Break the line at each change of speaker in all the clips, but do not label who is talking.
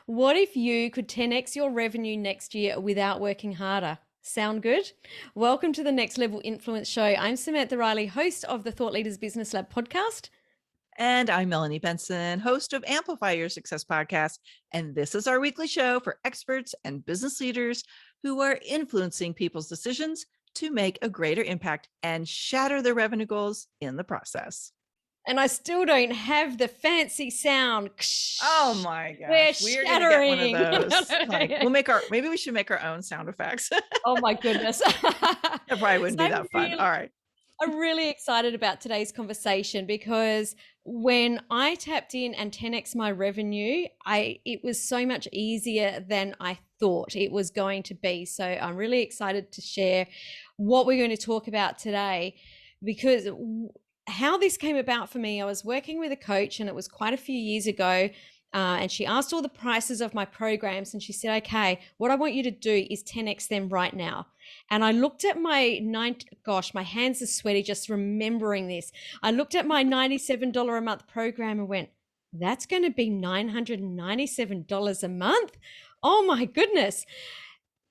What if you could 10x your revenue next year without working harder? Sound good? Welcome to the Next Level Influence Show. I'm Samantha Riley, host of the Thought Leaders Business Lab podcast.
And I'm Melanie Benson, host of Amplify Your Success podcast. And this is our weekly show for experts and business leaders who are influencing people's decisions to make a greater impact and shatter their revenue goals in the process.
And I still don't have the fancy sound.
Oh my
We're
gosh, we are going to get one of
shattering.
those. Like, maybe we should make our own sound effects.
Oh my goodness.
That probably wouldn't be that fun. All right.
I'm really excited about today's conversation because when I tapped in and 10x my revenue, it was so much easier than I thought it was going to be. So I'm really excited to share what we're going to talk about today, because how this came about for me, I was working with a coach and it was quite a few years ago. And she asked all the prices of my programs and she said, okay, what I want you to do is 10x them right now. And I looked at my my hands are sweaty just remembering this. I looked at my $97 a month program and went, that's going to be $997 a month. Oh my goodness.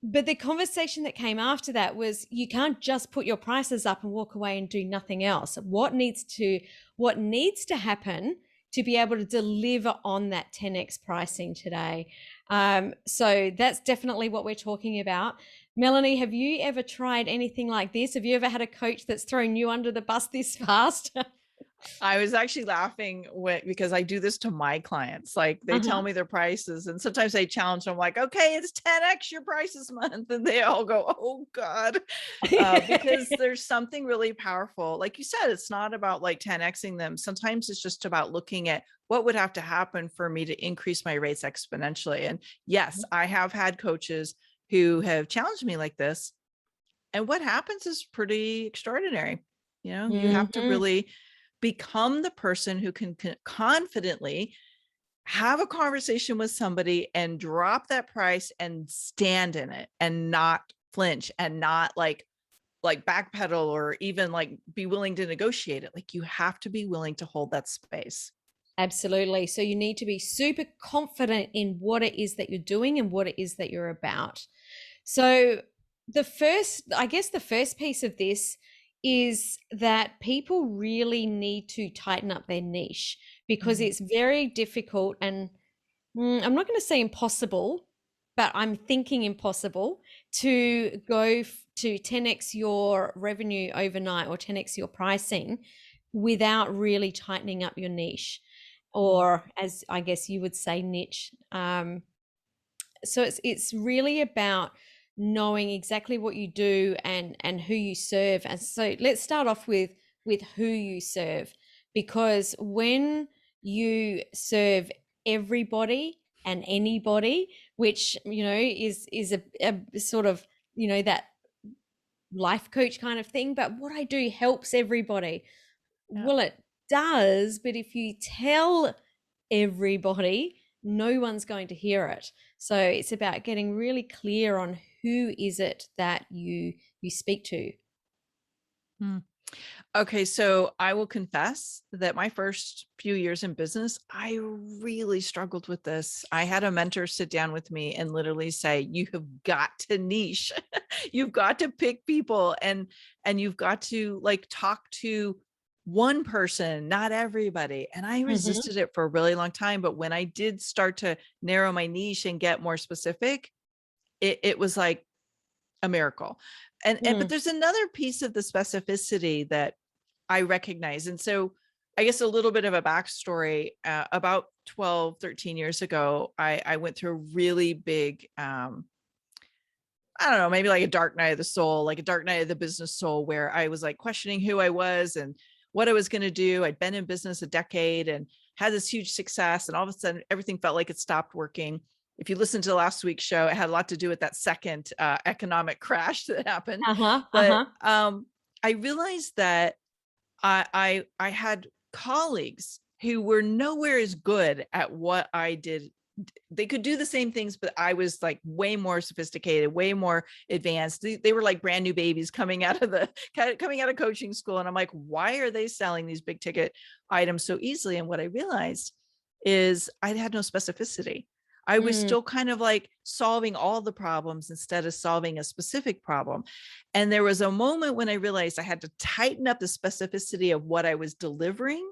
But the conversation that came after that was, you can't just put your prices up and walk away and do nothing else. What needs to happen to be able to deliver on that 10x pricing today? So that's definitely what we're talking about. Melanie, have you ever tried anything like this? Have you ever had a coach that's thrown you under the bus this fast?
I was actually laughing because I do this to my clients. Like they tell me their prices and sometimes I challenge them like, okay, it's 10x your price this month. And they all go, oh God, because there's something really powerful. Like you said, it's not about like 10xing them. Sometimes it's just about looking at what would have to happen for me to increase my rates exponentially. And yes, I have had coaches who have challenged me like this. And what happens is pretty extraordinary. You know, you have to really become the person who can confidently have a conversation with somebody and drop that price and stand in it and not flinch and not like backpedal or even like be willing to negotiate it. Like you have to be willing to hold that space.
Absolutely. So you need to be super confident in what it is that you're doing and what it is that you're about. So the first piece of this is that people really need to tighten up their niche, because it's very difficult and I'm not going to say impossible, but I'm thinking impossible to go to 10x your revenue overnight or 10x your pricing without really tightening up your niche, or as I guess you would say, niche. So it's really about knowing exactly what you do and who you serve. And so let's start off with who you serve, because when you serve everybody and anybody, which is a sort of that life coach kind of thing, but what I do helps everybody. Well, it does, but if you tell everybody, no one's going to hear it. So it's about getting really clear on who is it that you speak to.
Okay, so I will confess that my first few years in business, I really struggled with this. I had a mentor sit down with me and literally say, you have got to niche. You've got to pick people and you've got to like talk to one person, not everybody. And I resisted it for a really long time. But when I did start to narrow my niche and get more specific, it was like a miracle. But there's another piece of the specificity that I recognize. And so I guess a little bit of a backstory, about 12, 13 years ago, I went through a really big, I don't know, maybe like a dark night of the soul, like a dark night of the business soul, where I was like questioning who I was and what I was going to do. I'd been in business a decade and had this huge success. And all of a sudden everything felt like it stopped working. If you listen to last week's show, it had a lot to do with that second economic crash that happened. But I realized that I had colleagues who were nowhere as good at what I did. They could do the same things, but I was like way more sophisticated, way more advanced. They were like brand new babies coming out of coaching school. And I'm like, why are they selling these big ticket items so easily? And what I realized is I had no specificity. I was
Mm,
still kind of like solving all the problems instead of solving a specific problem. And there was a moment when I realized I had to tighten up the specificity of what I was delivering,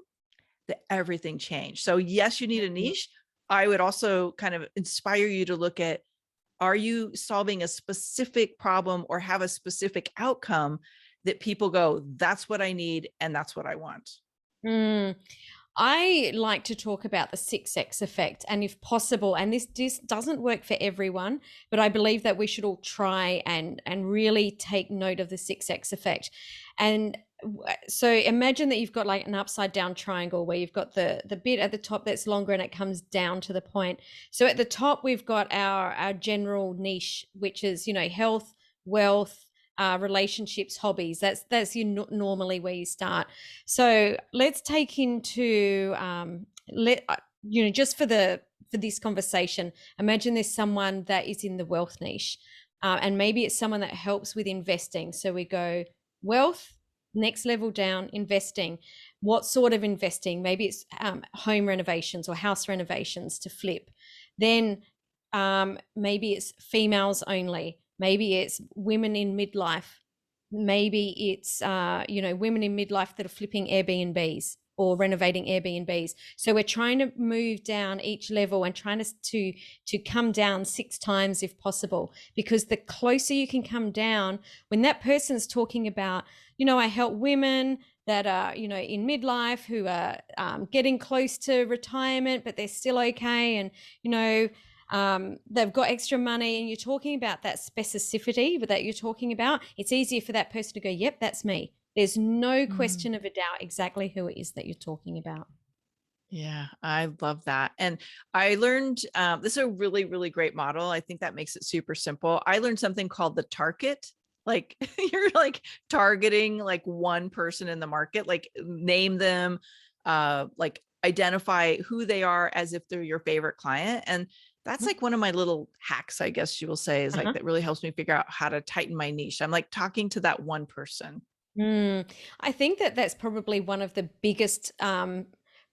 that everything changed. So yes, you need a
mm,
niche. I would also kind of inspire you to look at, are you solving a specific problem or have a specific outcome that people go, that's what I need and that's what I want.
mm. I like to talk about the 6X effect, and if possible, and this doesn't work for everyone, but I believe that we should all try and really take note of the 6X effect. And so imagine that you've got like an upside down triangle where you've got the bit at the top that's longer and it comes down to the point. So at the top we've got our general niche, which is, you know, health, wealth, relationships, hobbies. That's normally where you start. So let's take into you know, just for this conversation, imagine there's someone that is in the wealth niche, and maybe it's someone that helps with investing. So we go wealth, next level down, investing. What sort of investing? Maybe it's home renovations or house renovations to flip. Then maybe it's females only. Maybe it's women in midlife. Maybe it's you know, women in midlife that are flipping Airbnbs or renovating Airbnbs. So we're trying to move down each level and trying to come down 6 times if possible, because the closer you can come down, when that person's talking about, you know, I help women that are, you know, in midlife who are getting close to retirement, but they're still okay, and you know, they've got extra money, and you're talking about that specificity that you're talking about, it's easier for that person to go, yep, that's me. There's no
Mm.
question of a doubt exactly who it is that you're talking about.
Yeah, I love that. And I learned this is a really, really great model. I think that makes it super simple. I learned something called the target. Like you're like targeting like one person in the market, like name them, like identify who they are as if they're your favorite client. And that's
Mhm.
like one of my little hacks, I guess you will say, is like
Uh-huh.
that really helps me figure out how to tighten my niche. I'm like talking to that one person.
I think that that's probably one of the biggest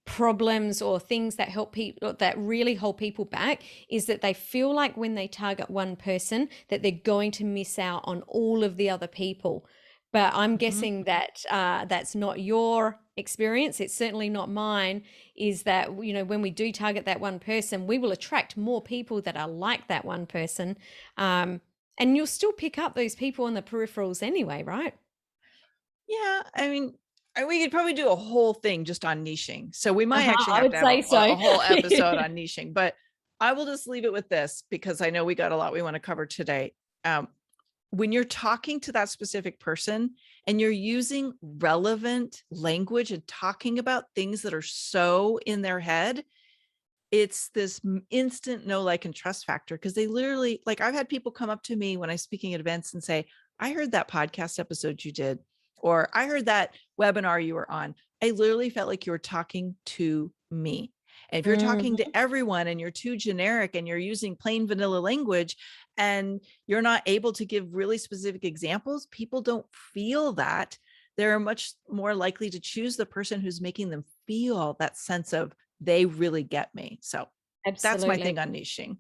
problems or things that help people, that really hold people back, is that they feel like when they target one person that they're going to miss out on all of the other people. But I'm
Mhm.
guessing that that's not your experience. It's certainly not mine. Is that, you know, when we do target that one person, we will attract more people that are like that one person, and you'll still pick up those people on the peripherals anyway, right?
Yeah, I mean, we could probably do a whole thing just on niching. So we might
Uh-huh,
actually
I
have
would
to have
say
a
so.
whole episode on niching, but I will just leave it with this because I know we got a lot we want to cover today. When you're talking to that specific person and you're using relevant language and talking about things that are so in their head, it's this instant know, like, and trust factor. Cause they literally, like, I've had people come up to me when I'm speaking at events and say, I heard that podcast episode you did, or I heard that webinar you were on. I literally felt like you were talking to me. And if you're talking
Mhm.
to everyone and you're too generic and you're using plain vanilla language and you're not able to give really specific examples, people don't feel that. They're much more likely to choose the person who's making them feel that sense of they really get me. So that's my
Absolutely.
thing on niching.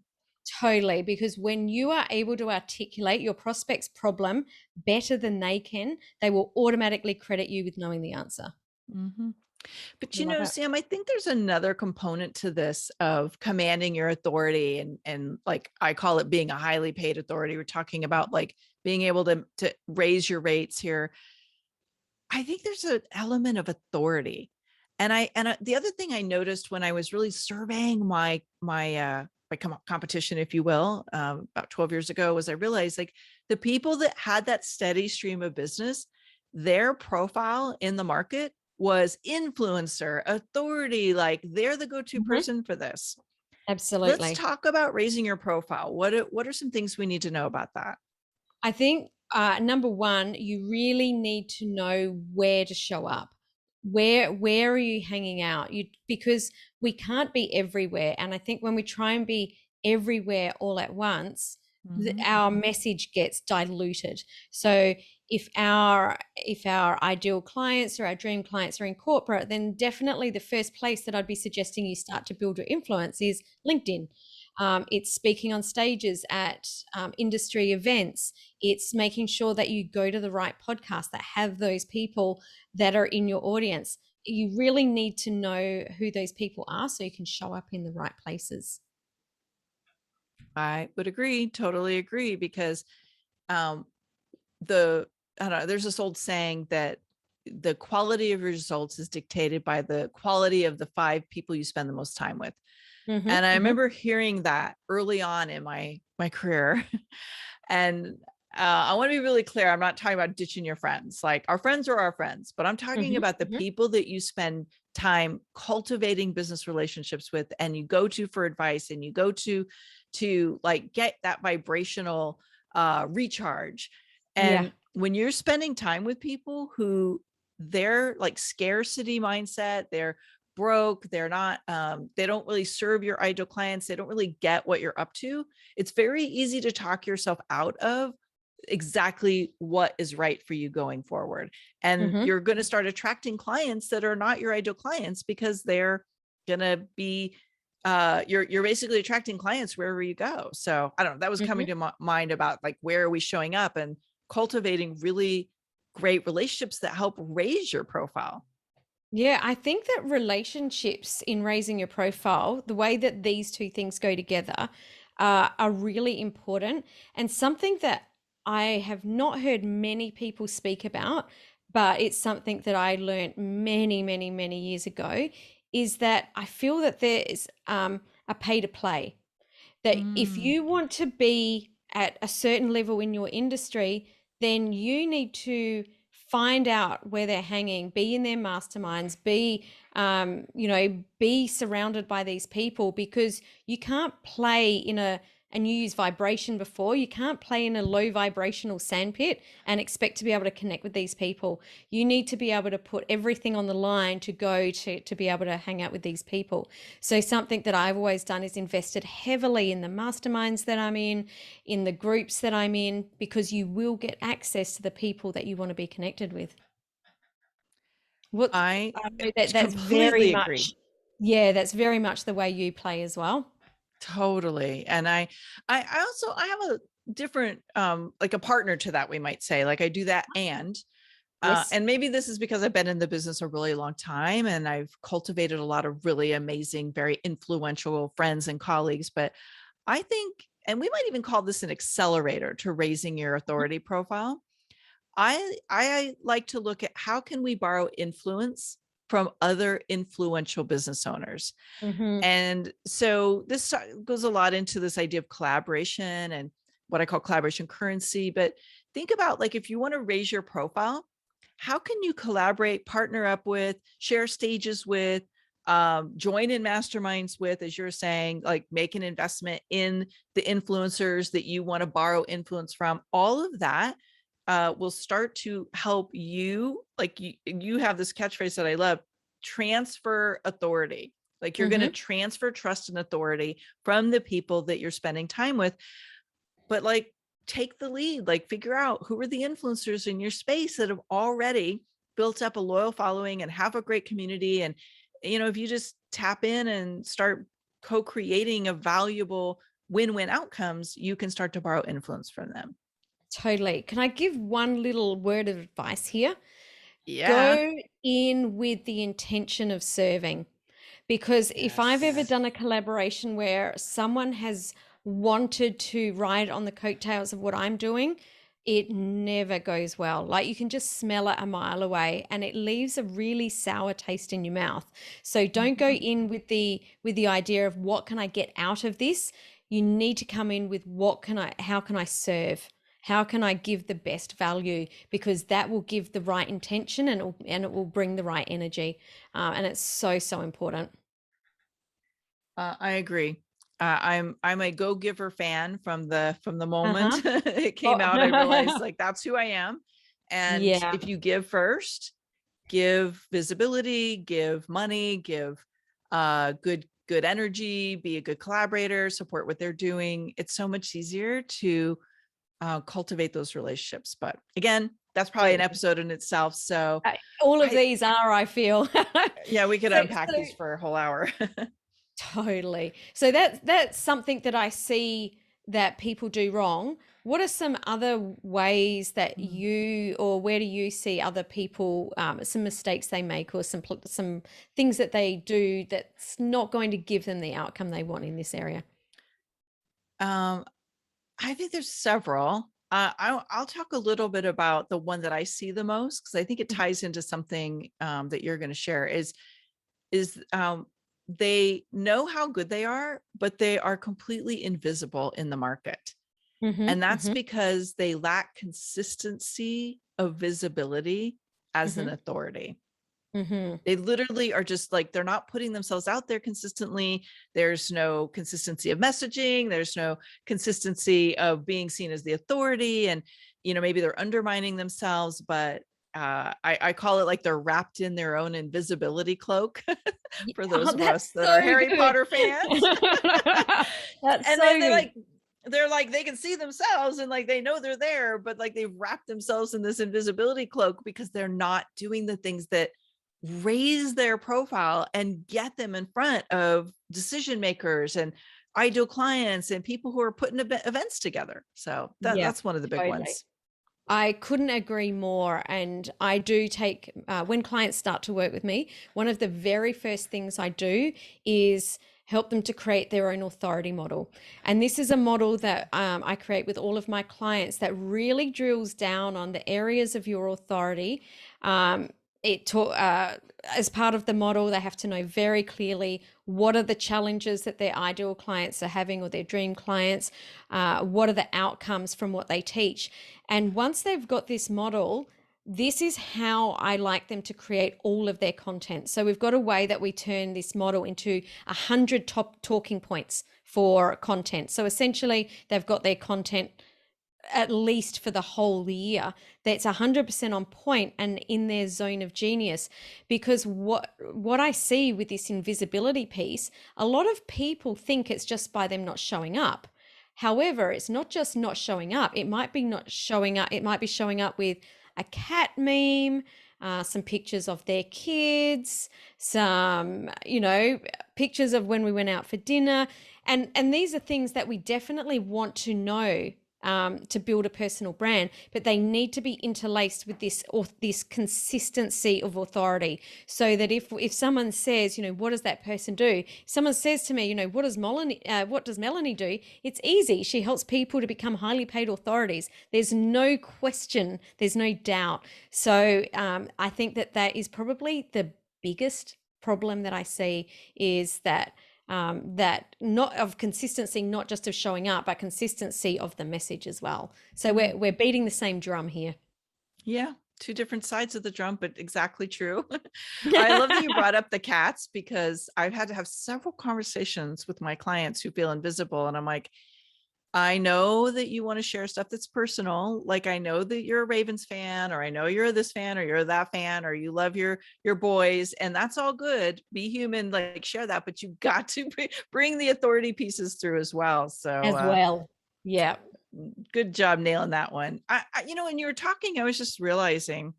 Totally. Because when you are able to articulate your prospect's problem better than they can, they will automatically credit you with knowing the answer.
Mhm. But
I love it.
Sam, I think there's another component to this of commanding your authority and like I call it being a highly paid authority. We're talking about like being able to raise your rates here. I think there's an element of authority. The other thing I noticed when I was really surveying my competition, if you will, about 12 years ago, was I realized like the people that had that steady stream of business, their profile in the market was influencer, authority, like they're the go-to
Mhm.
person for this. Let's
Absolutely.
talk about raising your profile. What are some things we need to know about that?
I think number one, you really need to know where to show up. Where are you hanging out? You, because we can't be everywhere. And I think when we try and be everywhere all at once,
Mhm.
our message gets diluted. So if our ideal clients or our dream clients are in corporate, then definitely the first place that I'd be suggesting you start to build your influence is LinkedIn. It's speaking on stages at industry events. It's making sure that you go to the right podcasts that have those people that are in your audience. You really need to know who those people are so you can show up in the right places.
I would agree, totally agree, because um, the I don't know, there's this old saying that the quality of your results is dictated by the quality of the 5 people you spend the most time with. And I
Mm-hmm.
remember hearing that early on in my career. And I want to be really clear. I'm not talking about ditching your friends. Like, our friends are our friends, but I'm talking
Mm-hmm.
about the
Mm-hmm.
people that you spend time cultivating business relationships with, and you go to for advice, and you go to like get that vibrational recharge.
Yeah.
And when you're spending time with people who, their like scarcity mindset, they're broke, they're not they don't really serve your ideal clients, they don't really get what you're up to, it's very easy to talk yourself out of exactly what is right for you going forward. And
Mm-hmm.
you're going to start attracting clients that are not your ideal clients, because they're going to be you're basically attracting clients wherever you go. So I don't know, that was
Mm-hmm.
coming to mind about like, where are we showing up and cultivating really great relationships that help raise your profile.
Yeah, I think that relationships in raising your profile, the way that these two things go together, are really important, and something that I have not heard many people speak about, but it's something that I learned many, many, many years ago, is that I feel that there is a pay to play, that if
Mm.
you want to be at a certain level in your industry, then you need to find out where they're hanging, be in their masterminds, be surrounded by these people, because you can't play in a, and you use vibration before, you can't play in a low vibrational sandpit and expect to be able to connect with these people. You need to be able to put everything on the line to go to be able to hang out with these people. So something that I've always done is invested heavily in the masterminds that I'm in the groups that I'm in, because you will get access to the people that you want to be connected with. What
I
I know that that's very
completely agree.
much, yeah, that's very much the way you play as well.
Totally. And I also, I have a different like a partner to that, we might say. Like, I do that,
Yes.
and maybe this is because I've been in the business a really long time and I've cultivated a lot of really amazing, very influential friends and colleagues. But I think, and we might even call this an accelerator to raising your authority profile. I like to look at, how can we borrow influence from other influential business owners.
Mm-hmm.
And so this goes a lot into this idea of collaboration and what I call collaboration currency. But think about, like, if you want to raise your profile, how can you collaborate, partner up with, share stages with, join in masterminds with, as you're saying, like make an investment in the influencers that you want to borrow influence from. All of that will start to help you. Like, you have this catchphrase that I love: transfer authority. Like, you're going to
Mm-hmm.
transfer trust and authority from the people that you're spending time with. But like, take the lead, like figure out who are the influencers in your space that have already built up a loyal following and have a great community. And, if you just tap in and start co-creating a valuable win-win outcomes, you can start to borrow influence from them.
Totally. Can I give one little word of advice here?
Yeah.
Go in with the intention of serving. Because if I've ever
Yes.
done a collaboration where someone has wanted to ride on the coattails of what I'm doing, it never goes well. Like, you can just smell it a mile away and it leaves a really sour taste in your mouth. So don't go
Mhm.
in with the idea of what can I get out of this? You need to come in with how can I serve? How can I give the best value? Because that will give the right intention, and it will bring the right energy. And it's so, so important.
I agree. I'm a go giver fan from the moment
Uh-huh.
it came out. I realized,
Oh,
like, that's who I am. And
yeah,
if you give first, give visibility, give money, give good energy, be a good collaborator, support what they're doing. It's so much easier to cultivate those relationships. But again, that's probably an
totally.
episode in itself. So
All of
I
these are, I feel.
yeah, we could
So,
unpack
so
these for a whole hour.
Totally. So that's something that I see that people do wrong. What are some other ways that
Mm.
you, or where do you see other people, some mistakes they make, or some things that they do that's not going to give them the outcome they want in this area?
Um, I think there's several. I'll talk a little bit about the one that I see the most because I think it ties into something that you're going to share. Is they know how good they are, but they are completely invisible in the market,
Mm-hmm,
and that's
mm-hmm,
because they lack consistency of visibility as an
mm-hmm,
authority.
mm-hmm.
They literally are just like, they're not putting themselves out there consistently. There's no consistency of messaging. There's no consistency of being seen as the authority. And, maybe they're undermining themselves, but I call it like they're wrapped in their own invisibility cloak
Yeah.
for
Oh,
those of
that's
us that are
so
Harry
good.
Potter fans.
That's
And
so
then
good.
they're like, they can see themselves and like they know they're there, but like they've wrapped themselves in this invisibility cloak because they're not doing the things that raise their profile and get them in front of decision makers and ideal clients and people who are putting events together. So
Yeah,
that's one of the big
totally.
ones.
I couldn't agree more. And I do take, when clients start to work with me, one of the very first things I do is help them to create their own authority model. And this is a model that I create with all of my clients that really drills down on the areas of your authority. Um, as part of the model, they have to know very clearly what are the challenges that their ideal clients are having, or their dream clients. What are the outcomes from what they teach? And once they've got this model, this is how I like them to create all of their content. So we've got a way that we turn this model into 100 top talking points for content. So essentially, they've got their content at least for the whole year that's 100% on point and in their zone of genius. Because what I see with this invisibility piece, a lot of people think it's just by them not showing up. However, it's not just not showing up. It might be not showing up. It might be showing up with a cat meme, some pictures of their kids, some, pictures of when we went out for dinner. And these are things that we definitely want to know, to build a personal brand, but they need to be interlaced with this consistency of authority. So that if someone says, what does that person do? If someone says to me, what does Melanie do? It's easy. She helps people to become highly paid authorities. There's no question. There's no doubt. So I think that is probably the biggest problem that I see, is that not of consistency, not just of showing up, but consistency of the message as well. So
Mm.
we're beating the same drum here.
Yeah, two different sides of the drum, but exactly true. I love that you brought up the cats because I've had to have several conversations with my clients who feel invisible. And I'm like, I know that you want to share stuff that's personal. Like, I know that you're a Ravens fan, or I know you're this fan, or you're that fan, or you love your boys, and that's all good. Be human, like share that, but you got to bring the authority pieces through as well. So
As well. Yeah.
good job nailing that one. When you were talking, I was just realizing,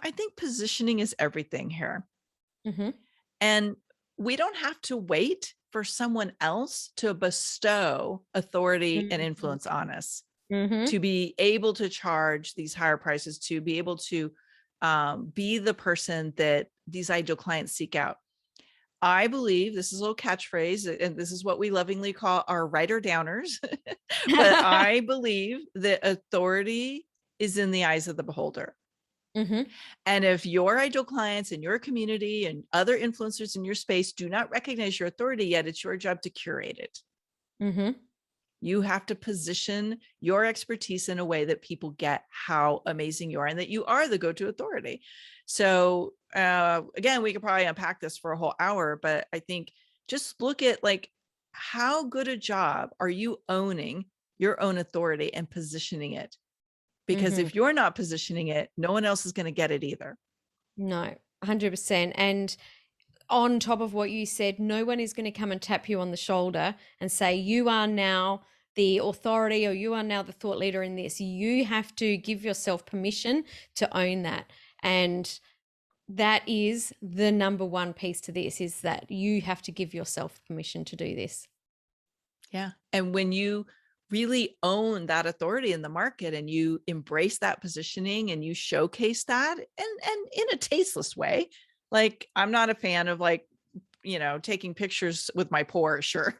I think positioning is everything here.
Mm-hmm.
And we don't have to wait for someone else to bestow authority and
Mm-hmm.
influence on us
Mm-hmm.
to be able to charge these higher prices, to be able to be the person that these ideal clients seek out. I believe this is a little catchphrase, and this is what we lovingly call our writer downers. But I believe that authority is in the eyes of the beholder.
Mm-hmm.
And if your ideal clients and your community and other influencers in your space do not recognize your authority yet, it's your job to curate it.
Mm-hmm.
You have to position your expertise in a way that people get how amazing you are and that you are the go-to authority. So again, we could probably unpack this for a whole hour, but I think just look at like, how good a job are you owning your own authority and positioning it? Because
Mm-hmm.
if you're not positioning it, no one else is going to get it either.
No, 100%. And on top of what you said, no one is going to come and tap you on the shoulder and say, you are now the authority, or you are now the thought leader in this. You have to give yourself permission to own that. And that is the number one piece to this, is that you have to give yourself permission to do this.
Yeah. And when you really own that authority in the market and you embrace that positioning and you showcase that and in a tasteless way, like I'm not a fan of like, taking pictures with my Porsche or,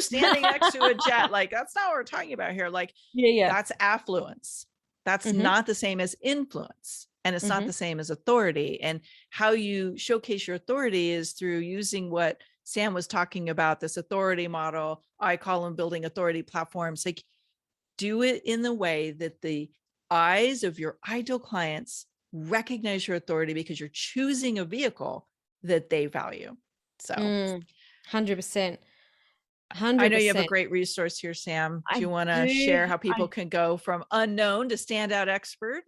standing next to a jet. Like that's not what we're talking about here. Like
Yeah, yeah.
that's affluence. That's
Mm-hmm.
not the same as influence. And it's not
Mm-hmm.
the same as authority. And how you showcase your authority is through using what Sam was talking about, this authority model. I call them building authority platforms. Like do it in the way that the eyes of your ideal clients recognize your authority because you're choosing a vehicle that they value. So
100%.
I know you have a
100%.
great resource here, Sam. Do you
I
want to
do.
share how people can go from unknown to standout expert?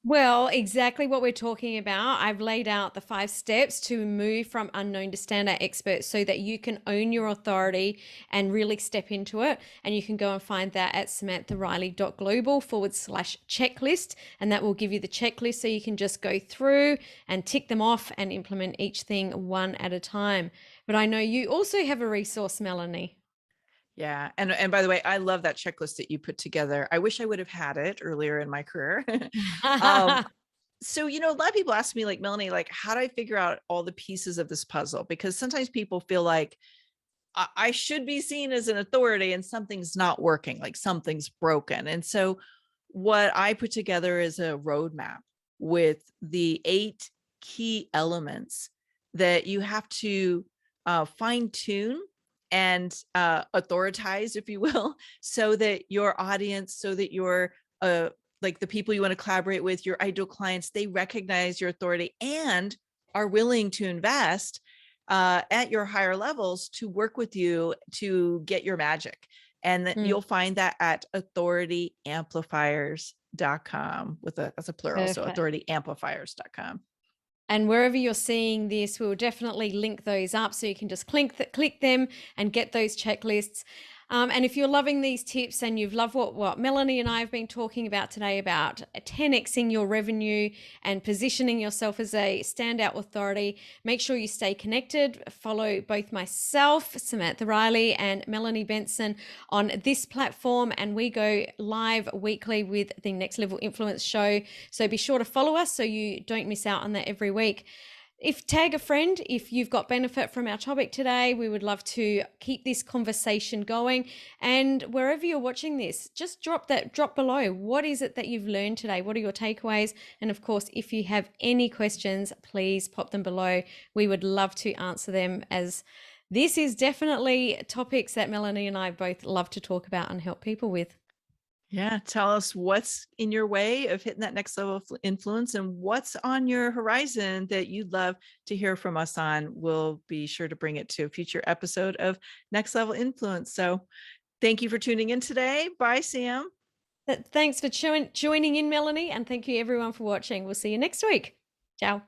Well, exactly what we're talking about. I've laid out the 5 steps to move from unknown to standout expert so that you can own your authority and really step into it. And you can go and find that at samanthariley.global/checklist. And that will give you the checklist so you can just go through and tick them off and implement each thing one at a time. But I know you also have a resource, Melanie.
Yeah. And by the way, I love that checklist that you put together. I wish I would have had it earlier in my career. um, so, a lot of people ask me like, Melanie, like, how do I figure out all the pieces of this puzzle? Because sometimes people feel like I should be seen as an authority and something's not working, like something's broken. And so what I put together is a roadmap with the 8 key elements that you have to fine tune and authoritize, if you will, so that your audience, so that your like the people you want to collaborate with, your ideal clients, they recognize your authority and are willing to invest at your higher levels to work with you to get your magic. And
Mm,
you'll find that at authorityamplifiers.com that's a plural. So
perfect.
authorityamplifiers.com.
And wherever you're seeing this, we'll definitely link those up so you can just click them and get those checklists. And if you're loving these tips and you've loved what Melanie and I have been talking about today about 10xing your revenue and positioning yourself as a standout authority, make sure you stay connected. Follow both myself, Samantha Riley, and Melanie Benson on this platform. And we go live weekly with the Next Level Influence show. So be sure to follow us so you don't miss out on that every week. If tag a friend, if you've got benefit from our topic today, we would love to keep this conversation going. And wherever you're watching this, just drop below. What is it that you've learned today? What are your takeaways? And of course, if you have any questions, please pop them below. We would love to answer them, as this is definitely topics that Melanie and I both love to talk about and help people with.
Yeah. Tell us what's in your way of hitting that next level of influence and what's on your horizon that you'd love to hear from us on. We'll be sure to bring it to a future episode of Next Level Influence. So thank you for tuning in today. Bye, Sam.
Thanks for joining in, Melanie, and thank you everyone for watching. We'll see you next week. Ciao.